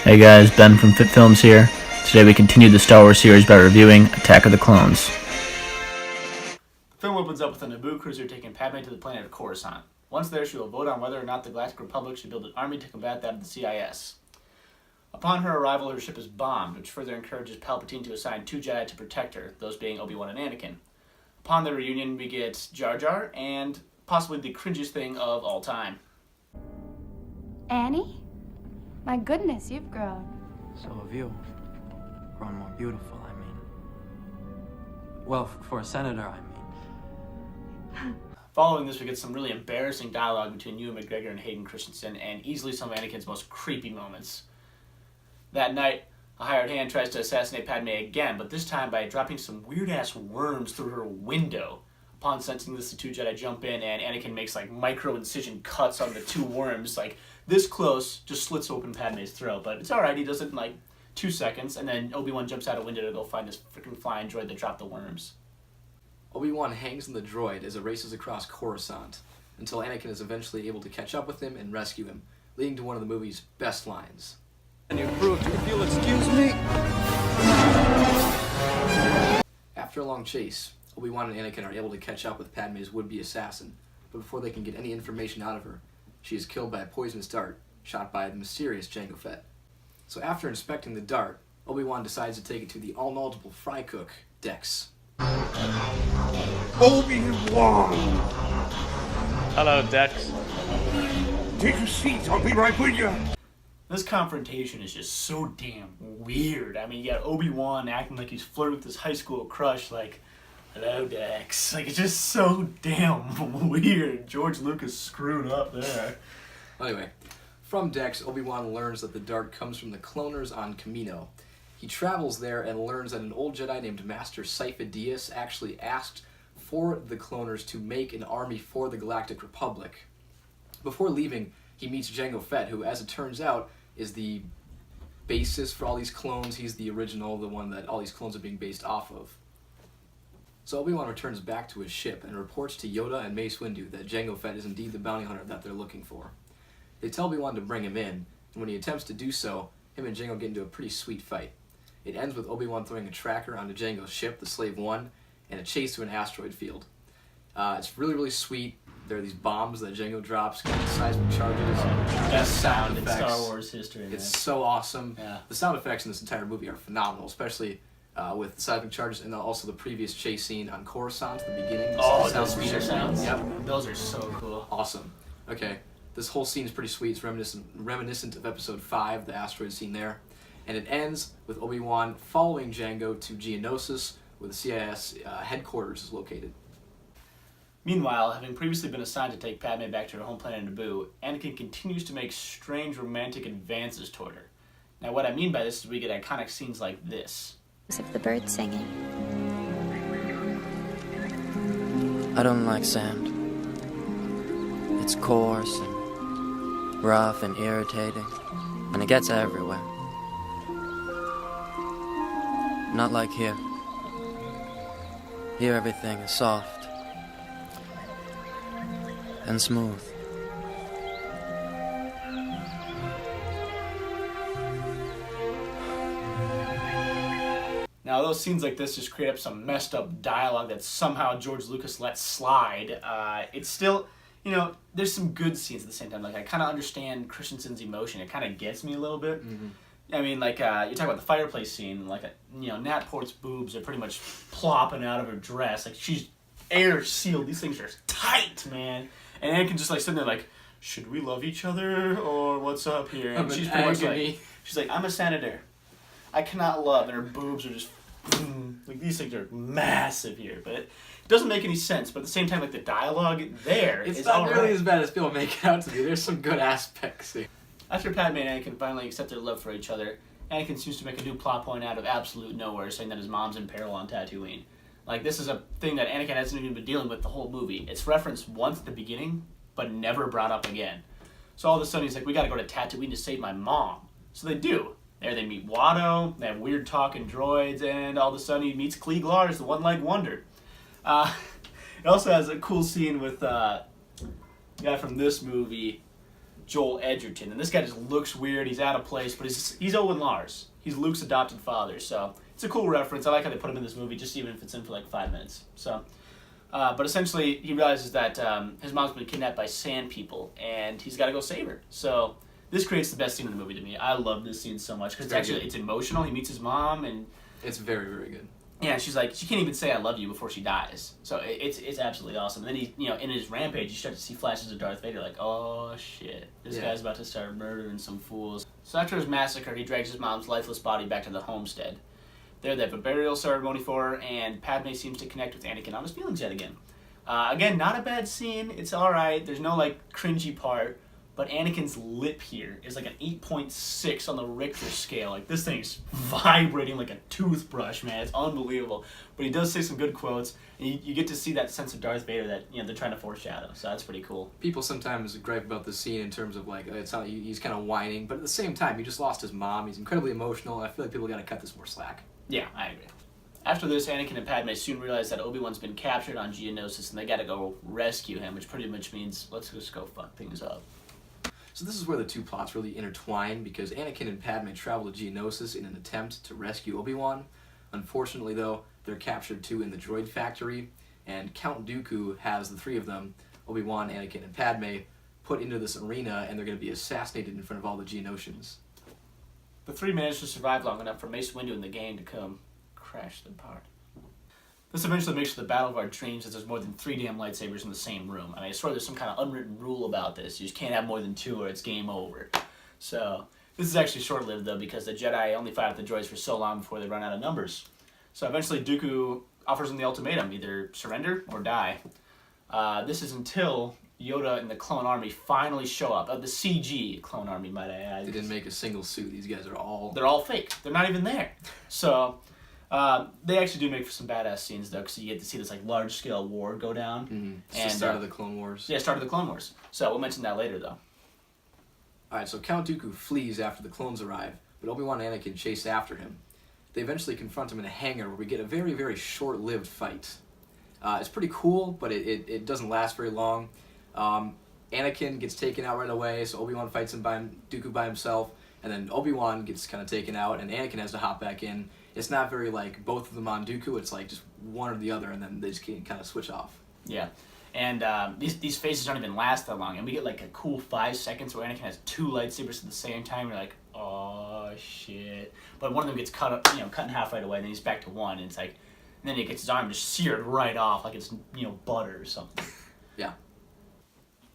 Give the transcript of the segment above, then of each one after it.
Hey guys, Ben from FitFilms here. Today we continue the Star Wars series by reviewing Attack of the Clones. The film opens up with a Naboo cruiser taking Padme to the planet of Coruscant. Once there, she will vote on whether or not the Galactic Republic should build an army to combat that of the CIS. Upon her arrival, her ship is bombed, which further encourages Palpatine to assign 2 Jedi to protect her, those being Obi-Wan and Anakin. Upon their reunion, we get Jar Jar and possibly the cringiest thing of all time. Annie? My goodness, you've grown. So have you. Grown more beautiful, I mean. Well, for a senator, I mean. Following this, we get some really embarrassing dialogue between Ewan McGregor and Hayden Christensen, and easily some of Anakin's most creepy moments. That night, a hired hand tries to assassinate Padme again, but this time by dropping some weird-ass worms through her window. Upon sensing this, the 2 Jedi jump in, and Anakin makes like micro-incision cuts on the 2 worms, like this close, just slits open Padme's throat. But it's alright, he does it in like 2 seconds, and then Obi-Wan jumps out a window to go find this freaking flying droid that dropped the worms. Obi-Wan hangs on the droid as it races across Coruscant, until Anakin is eventually able to catch up with him and rescue him, leading to one of the movie's best lines. And you proved if you'll excuse me. After a long chase, Obi-Wan and Anakin are able to catch up with Padme's would-be assassin, but before they can get any information out of her, she is killed by a poisonous dart shot by the mysterious Jango Fett. So after inspecting the dart, Obi-Wan decides to take it to the all-knowledgeable fry cook, Dex. Obi-Wan! Hello, Dex. Take a seat, I'll be right with you. This confrontation is just so damn weird. I mean, you got Obi-Wan acting like he's flirting with his high school crush, like, hello, Dex. Like, it's just so damn weird. George Lucas screwed up there. Anyway, from Dex, Obi-Wan learns that the dart comes from the cloners on Kamino. He travels there and learns that an old Jedi named Master Sifo-Dyas actually asked for the cloners to make an army for the Galactic Republic. Before leaving, he meets Jango Fett, who, as it turns out, is the basis for all these clones. He's the original, the one that all these clones are being based off of. So Obi-Wan returns back to his ship and reports to Yoda and Mace Windu that Jango Fett is indeed the bounty hunter that they're looking for. They tell Obi-Wan to bring him in, and when he attempts to do so, him and Jango get into a pretty sweet fight. It ends with Obi-Wan throwing a tracker onto Jango's ship, the Slave One, and a chase to an asteroid field. It's really, really sweet. There are these bombs that Jango drops, seismic charges, Best sound in Star Wars history, man. It's so awesome. Yeah. The sound effects in this entire movie are phenomenal, especially with the seismic charges and also the previous chase scene on Coruscant at the beginning. Oh, those speeder sounds? Yep. Those are so cool. Awesome. Okay, this whole scene is pretty sweet. It's reminiscent of Episode 5, the asteroid scene there. And it ends with Obi-Wan following Jango to Geonosis, where the CIS headquarters is located. Meanwhile, having previously been assigned to take Padme back to her home planet Naboo, Anakin continues to make strange romantic advances toward her. Now, what I mean by this is we get iconic scenes like this. Of the birds singing. I don't like sand. It's coarse and rough and irritating, and it gets everywhere. Not like here. Here everything is soft and smooth. Now, those scenes like this just create up some messed up dialogue that somehow George Lucas let slide. It's still, you know, there's some good scenes at the same time. Like, I kind of understand Christensen's emotion. It kind of gets me a little bit. Mm-hmm. I mean, like, you talk about the fireplace scene, like, Nat Port's boobs are pretty much plopping out of her dress. Like, she's air sealed. These things are tight, man. And Anakin just, like, sitting there, like, should we love each other, or what's up here? And she's pretty much like, she's like, I'm a senator. I cannot love, and her boobs are just, like, these things are massive here. But it doesn't make any sense. But at the same time, like, the dialogue there is It's not all nearly right. as bad as people make it out to be. There's some good aspects here. After Padme and Anakin finally accept their love for each other, Anakin seems to make a new plot point out of absolute nowhere, saying that his mom's in peril on Tatooine. Like, this is a thing that Anakin hasn't even been dealing with the whole movie. It's referenced once at the beginning, but never brought up again. So all of a sudden he's like, we gotta go to Tatooine to save my mom. So they do. There they meet Watto, they have weird talking droids, and all of a sudden he meets Klieg Lars, the one-legged wonder. It also has a cool scene with the guy from this movie, Joel Edgerton, and this guy just looks weird. He's out of place, but he's Owen Lars. He's Luke's adopted father, so it's a cool reference. I like how they put him in this movie, just even if it's in for like 5 minutes. So, but essentially, he realizes that his mom's been kidnapped by sand people, and he's got to go save her. So this creates the best scene in the movie to me. I love this scene so much because it's emotional. He meets his mom, and it's very, very good. Yeah, she's like, she can't even say I love you before she dies. So it's absolutely awesome. And then he, in his rampage, you start to see flashes of Darth Vader, like, oh shit, this guy's about to start murdering some fools. So after his massacre, he drags his mom's lifeless body back to the homestead. There they have a burial ceremony for her, and Padme seems to connect with Anakin on his feelings yet again. Again, not a bad scene. It's alright. There's no, like, cringy part. But Anakin's lip here is like an 8.6 on the Richter scale. Like, this thing's vibrating like a toothbrush, man. It's unbelievable. But he does say some good quotes, and you get to see that sense of Darth Vader that, they're trying to foreshadow. So that's pretty cool. People sometimes gripe about the scene in terms of, like, it's not, he's kind of whining. But at the same time, he just lost his mom. He's incredibly emotional, and I feel like people got to cut this more slack. Yeah, I agree. After this, Anakin and Padme soon realize that Obi-Wan's been captured on Geonosis, and they got to go rescue him, which pretty much means let's just go fuck things up. So this is where the two plots really intertwine, because Anakin and Padme travel to Geonosis in an attempt to rescue Obi-Wan. Unfortunately, though, they're captured too in the droid factory, and Count Dooku has the three of them, Obi-Wan, Anakin, and Padme, put into this arena, and they're going to be assassinated in front of all the Geonosians. The three managed to survive long enough for Mace Windu and the gang to come crash them apart. This eventually makes it the battle of our dreams, as there's more than 3 damn lightsabers in the same room. I mean, I swear there's some kind of unwritten rule about this. You just can't have more than 2 or it's game over. So, this is actually short-lived, though, because the Jedi only fight with the droids for so long before they run out of numbers. So eventually Dooku offers them the ultimatum, either surrender or die. This is until Yoda and the clone army finally show up. The CG clone army, might I add. They didn't make a single suit. These guys are all... They're all fake. They're not even there. So... they actually do make for some badass scenes, though, because you get to see this like large-scale war go down. Mm-hmm. It's and the start of the Clone Wars. Yeah, start of the Clone Wars. So we'll mention that later, though. Alright, so Count Dooku flees after the clones arrive, but Obi-Wan and Anakin chase after him. They eventually confront him in a hangar where we get a very, very short-lived fight. It's pretty cool, but it doesn't last very long. Anakin gets taken out right away, so Obi-Wan fights Dooku by himself, and then Obi-Wan gets kind of taken out, and Anakin has to hop back in. It's not very, like, both of them on Dooku. It's, like, just one or the other, and then they just can kind of switch off. Yeah. And these phases don't even last that long. And we get, like, a cool 5 seconds where Anakin has 2 lightsabers at the same time. You're like, oh, shit. But one of them gets cut in half right away, and then he's back to 1. And it's like, and then he gets his arm just seared right off like it's, butter or something. Yeah.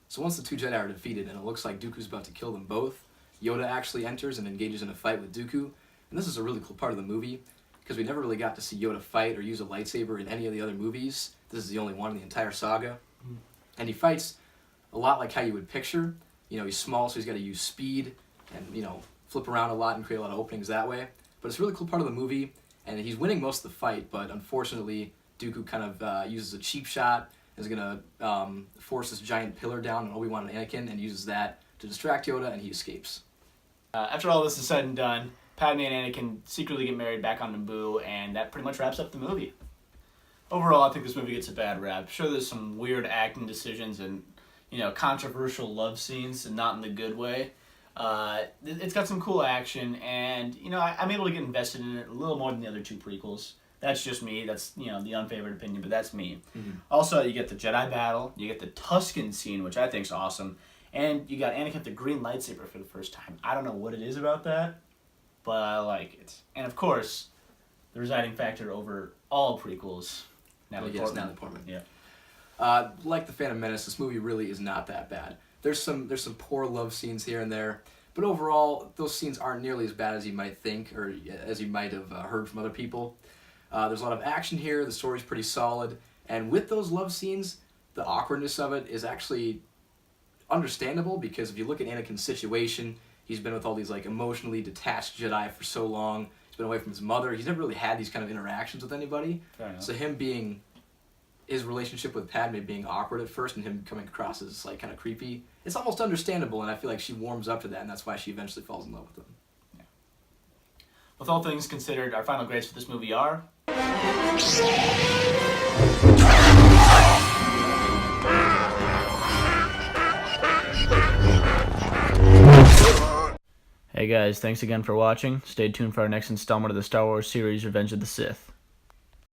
So once the 2 Jedi are defeated, and it looks like Dooku's about to kill them both, Yoda actually enters and engages in a fight with Dooku. And this is a really cool part of the movie, because we never really got to see Yoda fight or use a lightsaber in any of the other movies. This is the only one in the entire saga. Mm. And he fights a lot like how you would picture. He's small, so he's got to use speed and, flip around a lot and create a lot of openings that way. But it's a really cool part of the movie, and he's winning most of the fight, but unfortunately, Dooku kind of uses a cheap shot, is going to force this giant pillar down on Obi-Wan and Anakin, and uses that to distract Yoda, and he escapes. After all this is said and done, Padme and Anakin secretly get married back on Naboo, and that pretty much wraps up the movie. Overall, I think this movie gets a bad rap. Sure, there's some weird acting decisions and, controversial love scenes, and not in the good way. It's got some cool action, and, I'm able to get invested in it a little more than the other 2 prequels. That's just me. That's, the unfavored opinion, but that's me. Mm-hmm. Also, you get the Jedi battle, you get the Tusken scene, which I think's awesome, and you got Anakin with the green lightsaber for the first time. I don't know what it is about that, but I like it. And of course, the residing factor over all prequels, Natalie Portman. Yeah. Like The Phantom Menace, this movie really is not that bad. There's some poor love scenes here and there, but overall, those scenes aren't nearly as bad as you might think, or as you might have heard from other people. There's a lot of action here, the story's pretty solid, and with those love scenes, the awkwardness of it is actually understandable, because if you look at Anakin's situation, he's been with all these, like, emotionally detached Jedi for so long. He's been away from his mother. He's never really had these kind of interactions with anybody. So his relationship with Padme being awkward at first and him coming across as, like, kind of creepy, it's almost understandable, and I feel like she warms up to that, and that's why she eventually falls in love with him. Yeah. With all things considered, our final grades for this movie are... Hey guys, thanks again for watching. Stay tuned for our next installment of the Star Wars series, Revenge of the Sith.